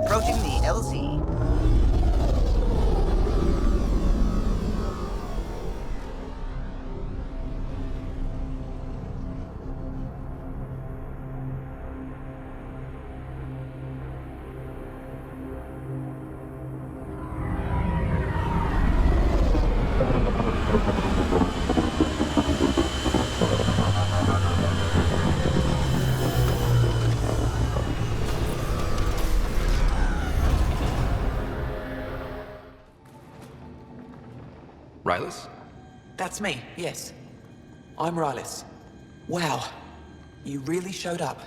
Approaching the LC. Raelis? That's me, yes. I'm Raelis. Wow, you really showed up.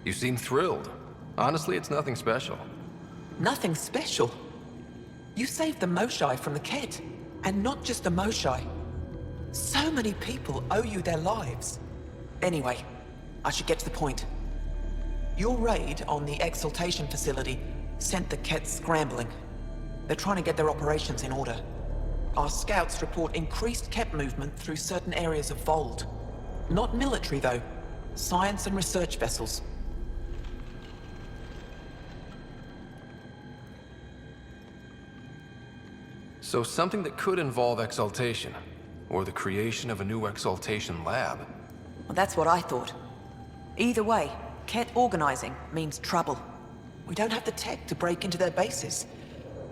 You seem thrilled. Honestly, it's nothing special. Nothing special. You saved the Moshai from the kett, and not just the Moshai. So many people owe you their lives. Anyway, I should get to the point. Your raid on the Exaltation facility sent the kett scrambling. They're trying to get their operations in order. Our scouts report increased kett movement through certain areas of Voeld. Not military, though. Science and research vessels. So something that could involve Exaltation, or the creation of a new Exaltation lab. Well, that's what I thought. Either way, kett organizing means trouble. We don't have the tech to break into their bases,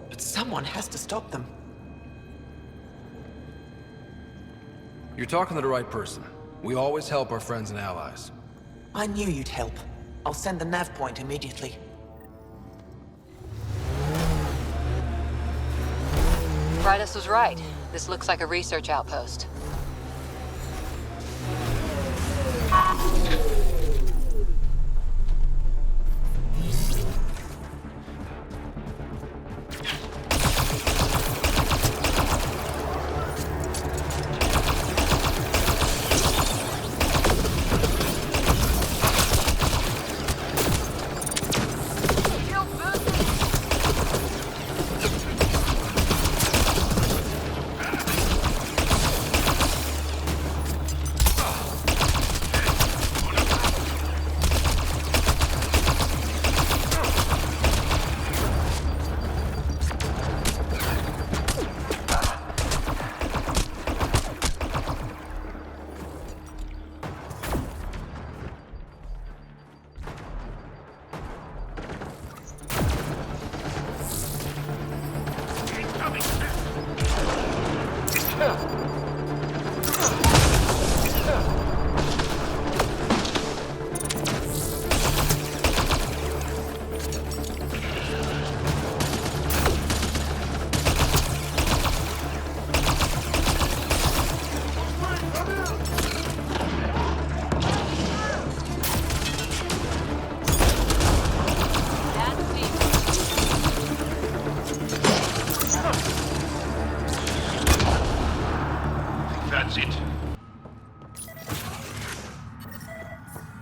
but someone has to stop them. You're talking to the right person. We always help our friends and allies. I knew you'd help. I'll send the nav point immediately. Priestess was right. This looks like a research outpost.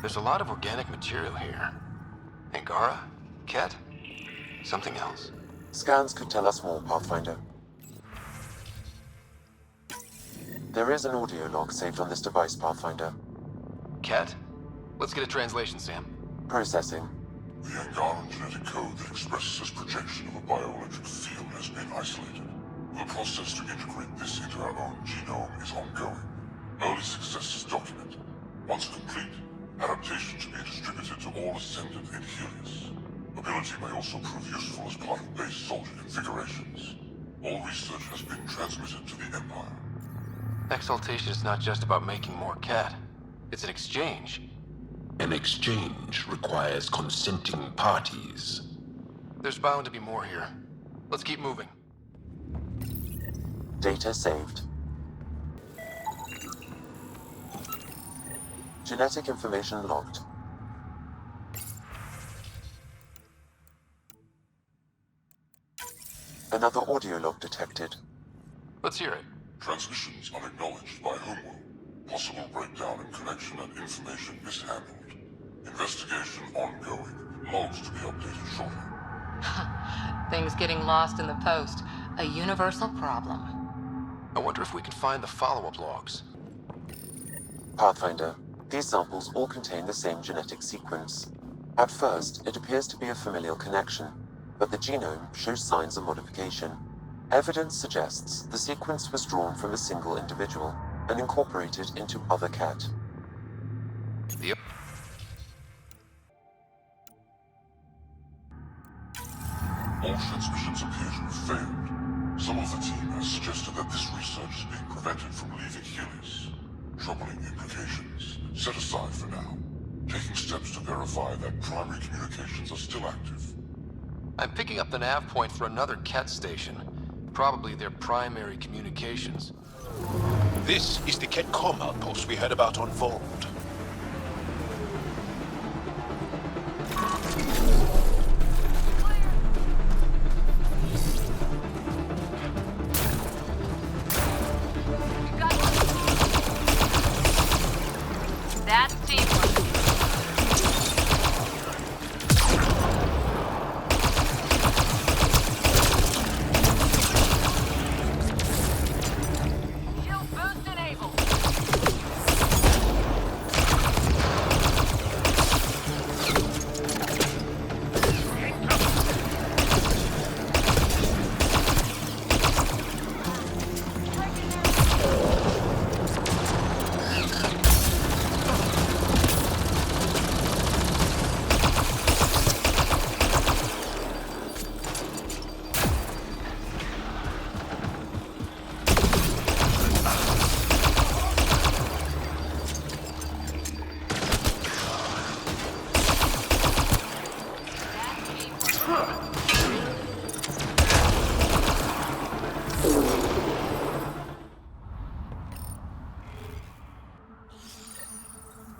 There's a lot of organic material here. Angara? Kett? Something else. Scans could tell us more, Pathfinder. There is an audio log saved on this device, Pathfinder. Kett? Let's get a translation, Sam. Processing. The Angaran genetic code that expresses this projection of a bioelectric field has been isolated. The process to integrate this into our own genome is ongoing. Early success is documented. Once complete, adaptation to be distributed to all ascendant in Helios. Ability may also prove useful as part of base soldier configurations. All research has been transmitted to the Empire. Exaltation is not just about making more kett. It's an exchange. An exchange requires consenting parties. There's bound to be more here. Let's keep moving. Data saved. Genetic information logged. Another audio log detected. Let's hear it. Transmissions unacknowledged by Homeworld. Possible breakdown in connection and information mishandled. Investigation ongoing. Logs to be updated shortly. Things getting lost in the post. A universal problem. I wonder if we can find the follow-up logs. Pathfinder, These samples all contain the same genetic sequence. At first, it appears to be a familial connection, but the genome shows signs of modification. Evidence suggests the sequence was drawn from a single individual and incorporated into other kett. The All transmissions appear to have failed. Some of the team has suggested that this research is being prevented from leaving Helios. Troubling implications. Set aside for now. Taking steps to verify that primary communications are still active. I'm picking up the nav point for another kett station. Probably their primary communications. This is the kett comm outpost we heard about on Voeld. That's teamwork. Shield boost enabled.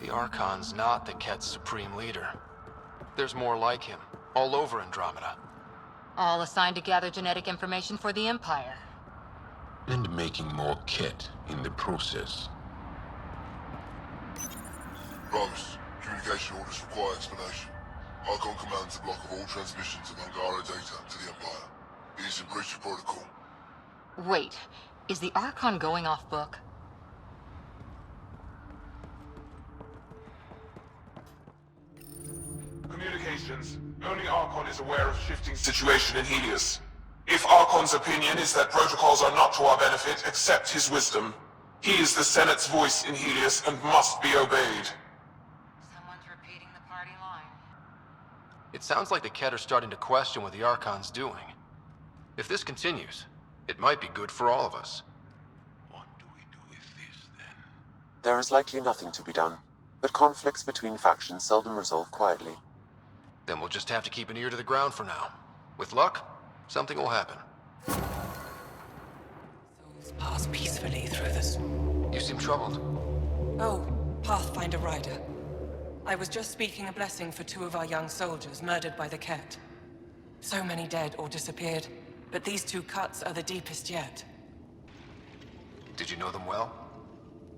The Archon's not the kett's supreme leader. There's more like him, all over Andromeda. All assigned to gather genetic information for the Empire. And making more kett in the process. Raelis, communication orders require explanation. Archon commands a block of all transmissions of Angaran data to the Empire. It is in breach of protocol. Wait, is the Archon going off book? Communications. Only Archon is aware of shifting situation in Helios. If Archon's opinion is that protocols are not to our benefit, accept his wisdom. He is the Senate's voice in Helios and must be obeyed. Someone's repeating the party line. It sounds like the kett are starting to question what the Archon's doing. If this continues, it might be good for all of us. What do we do with this, then? There is likely nothing to be done, but conflicts between factions seldom resolve quietly. Then we'll just have to keep an ear to the ground for now. With luck, something will happen. Souls pass peacefully through this. You seem troubled. Oh, Pathfinder Rider. I was just speaking a blessing for 2 of our young soldiers murdered by the kett. So many dead or disappeared, but these 2 cuts are the deepest yet. Did you know them well?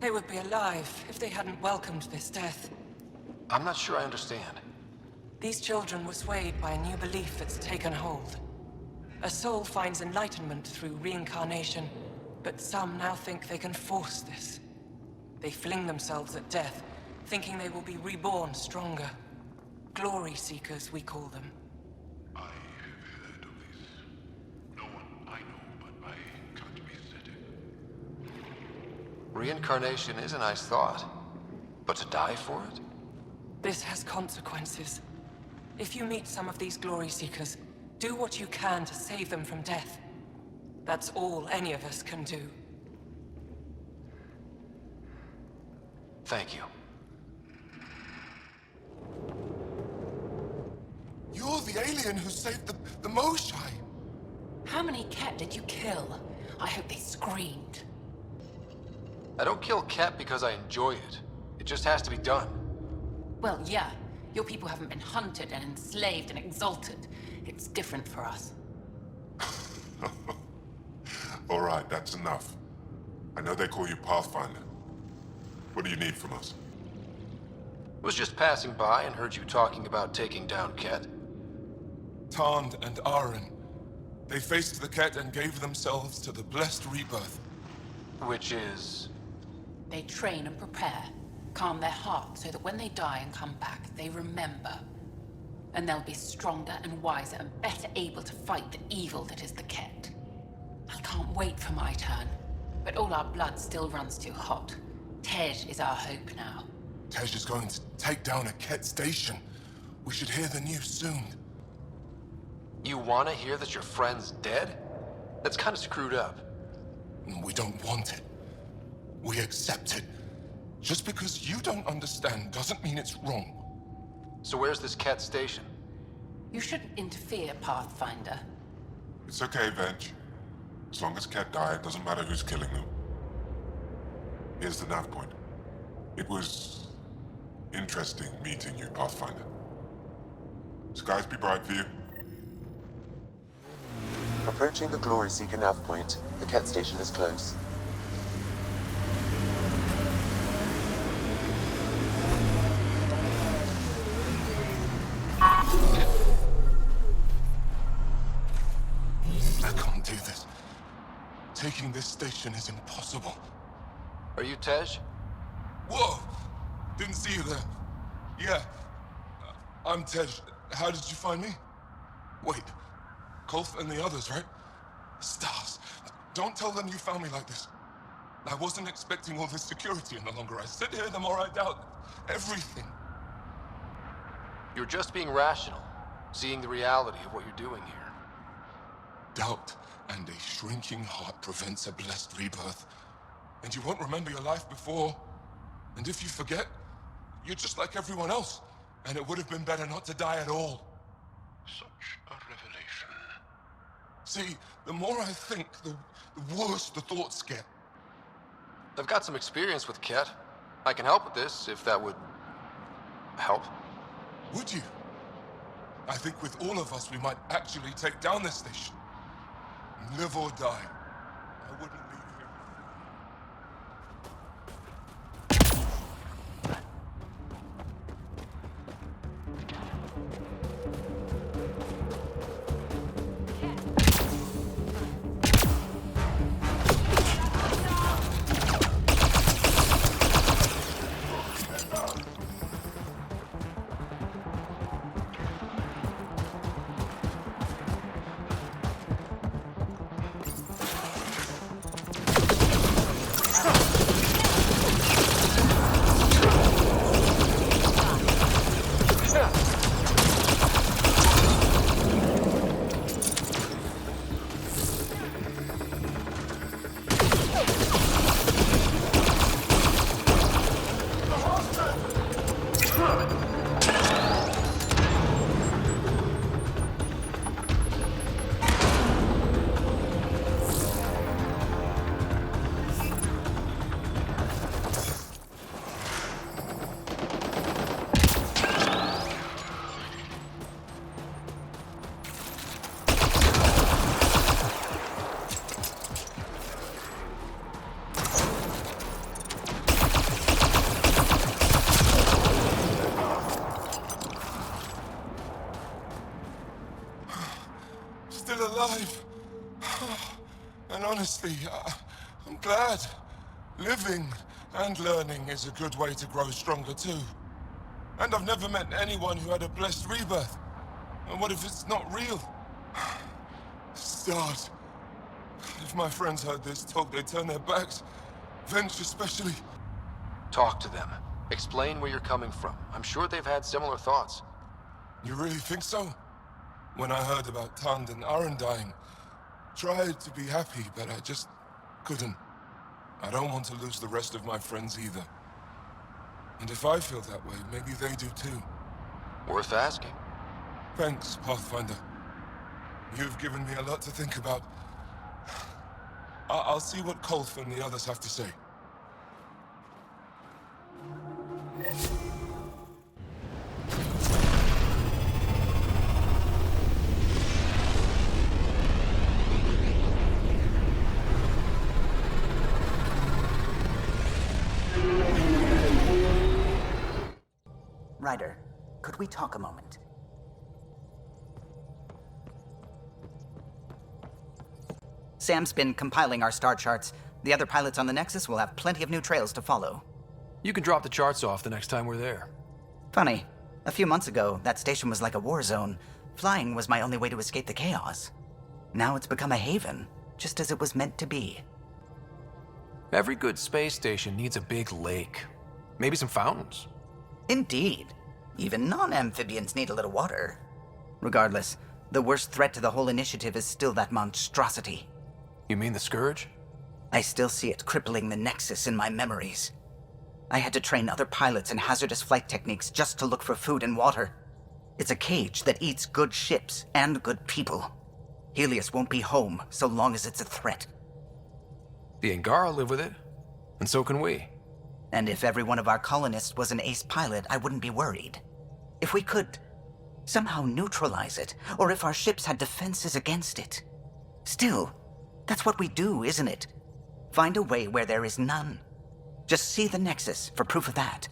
They would be alive if they hadn't welcomed this death. I'm not sure I understand. These children were swayed by a new belief that's taken hold. A soul finds enlightenment through reincarnation, but some now think they can force this. They fling themselves at death, thinking they will be reborn stronger. Glory seekers, we call them. I have heard of this. No one I know but my counterpart. Reincarnation is a nice thought. But to die for it? This has consequences. If you meet some of these glory seekers, do what you can to save them from death. That's all any of us can do. Thank you. You're the alien who saved the Moshai. How many kett did you kill? I hope they screamed. I don't kill kett because I enjoy it. It just has to be done. Well, yeah. Your people haven't been hunted and enslaved and exalted. It's different for us. All right, that's enough. I know they call you Pathfinder. What do you need from us? Was just passing by and heard you talking about taking down kett. Tand and Aren. They faced the kett and gave themselves to the blessed rebirth. Which is... They train and prepare. Calm their hearts so that when they die and come back, they remember. And they'll be stronger and wiser and better able to fight the evil that is the kett. I can't wait for my turn, but all our blood still runs too hot. Tej is our hope now. Tej is going to take down a kett station. We should hear the news soon. You want to hear that your friend's dead? That's kind of screwed up. We don't want it. We accept it. Just because you don't understand doesn't mean it's wrong. So where's this kett station? You shouldn't interfere, Pathfinder. It's okay, Venge. As long as Kett die, it doesn't matter who's killing them. Here's the nav point. It was interesting meeting you, Pathfinder. Skies be bright for you. Approaching the Glory Seeker nav point, the kett station is close. I can't do this. Taking this station is impossible. Are you Tej? Whoa! Didn't see you there. Yeah. I'm Tej. How did you find me? Wait. Kolf and the others, right? Stars. Don't tell them you found me like this. I wasn't expecting all this security any longer. I sit here the more I doubt everything. You're just being rational, seeing the reality of what you're doing here. Doubt and a shrinking heart prevents a blessed rebirth. And you won't remember your life before. And if you forget, you're just like everyone else. And it would have been better not to die at all. Such a revelation. See, the more I think, the worse the thoughts get. I've got some experience with kett. I can help with this, if that would... help. Would you? I think with all of us, we might actually take down this station. Live or die. I wouldn't leave here. Still alive. And honestly, I'm glad. Living and learning is a good way to grow stronger too. And I've never met anyone who had a blessed rebirth. And what if it's not real? Stars. If my friends heard this talk, they'd turn their backs. Venge especially. Talk to them. Explain where you're coming from. I'm sure they've had similar thoughts. You really think so? When I heard about Tand and Aran dying, tried to be happy, but I just couldn't. I don't want to lose the rest of my friends either. And if I feel that way, maybe they do too. Worth asking. Thanks, Pathfinder. You've given me a lot to think about. I'll see what Kolf and the others have to say. Ryder, could we talk a moment? Sam's been compiling our star charts. The other pilots on the Nexus will have plenty of new trails to follow. You can drop the charts off the next time we're there. Funny. A few months ago, that station was like a war zone. Flying was my only way to escape the chaos. Now it's become a haven, just as it was meant to be. Every good space station needs a big lake. Maybe some fountains. Indeed. Even non-amphibians need a little water. Regardless, the worst threat to the whole initiative is still that monstrosity. You mean the Scourge? I still see it crippling the Nexus in my memories. I had to train other pilots in hazardous flight techniques just to look for food and water. It's a cage that eats good ships and good people. Helios won't be home so long as it's a threat. The Angara live with it, and so can we. And if every one of our colonists was an ace pilot, I wouldn't be worried. If we could somehow neutralize it, or if our ships had defenses against it. Still, that's what we do, isn't it? Find a way where there is none. Just see the Nexus for proof of that.